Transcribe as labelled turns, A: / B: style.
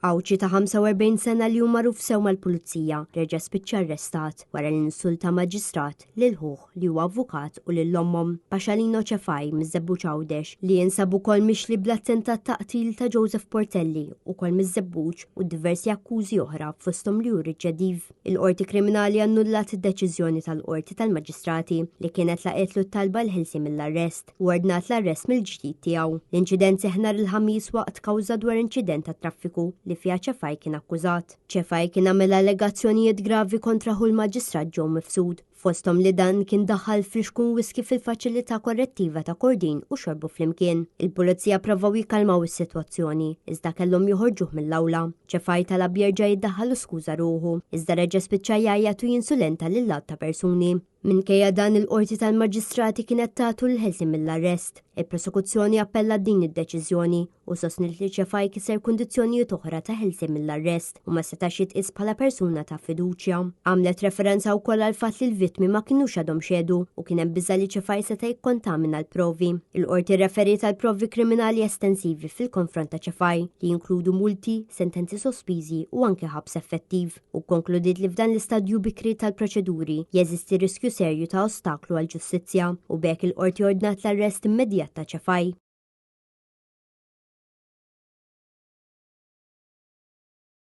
A: Għawċi ta' 45 sena li huma magħruf sew mal-pulizija reġa' spiċċa arrestat wara li insulta maġistrat lil ħuh li huwa avukat u lil ommhom Paxalino Ċefaj miż-żebbuġ Għawdex li jinsabu wkoll mixli bl-attentat ta' qtil ta' Joseph Portelli wkoll miż-żebbuġ u diversi akkużi oħra fosthom li hu riċediv. Il-Qorti Kriminali annullat id-deċiżjoni tal-Qorti tal-Maġistrati li kienet laqgħetlu t-talba l-ħelsien mill-arrest u ordnat l-arrest mill-ġdid tiegħu. L-inċident seħnar il-ħamis waqt kawża dwar inċident ta' traffiku li fiha Ċefaj kien akkużat. Ċefaj kien għamel allegazzjonijiet gravi kontra hu l-Maġistrat Joe Mifsud, fosthom li dan kien daħħal friskun wiski fil-faċilità korrettiva ta' Kordin u xorbu flimkien. Il-pulizija provaw jikkalmaw is-sitwazzjoni, iżda kellhom joħorġuh mill-awla. Ċefaj talab jerġa' jiddaħħal u skuża ruħu, iżda reġa' spiċċa jgħajjat u jinsulenta lil lat ta' persuni. Minkejja dan il-Qorti tal-Maġistrati kienet tagħtu l-ħelsien mill-arrest. Il-prosekuzzjoni appella din id-deċiżjoni u sostniet li Ċefaj kiser kundizzjonijiet oħra ta' ħelsien mill-arrest u ma setax jitqis bħala persuna ta' fiduċja. Għamlet referenza wkoll għal fatt li l-vittmi ma kinux għadhom xedu u kien hemm biża li Ċefaj seta' jikkontamina l-provi. Il-Qorti referiet għal provi kriminali estensivi fil-konfront ta' Ċefaj li jinkludu multi, sentenzi sospiżi u anke ħabs effettiv u konkludiet li f'dan l-istadju bikri tal-proċeduri jeżisti riskju serju ta' ostaklu għall-ġustizzja u bekk il-qorti ordnat l-arrest immedjat ta' Ċefaj.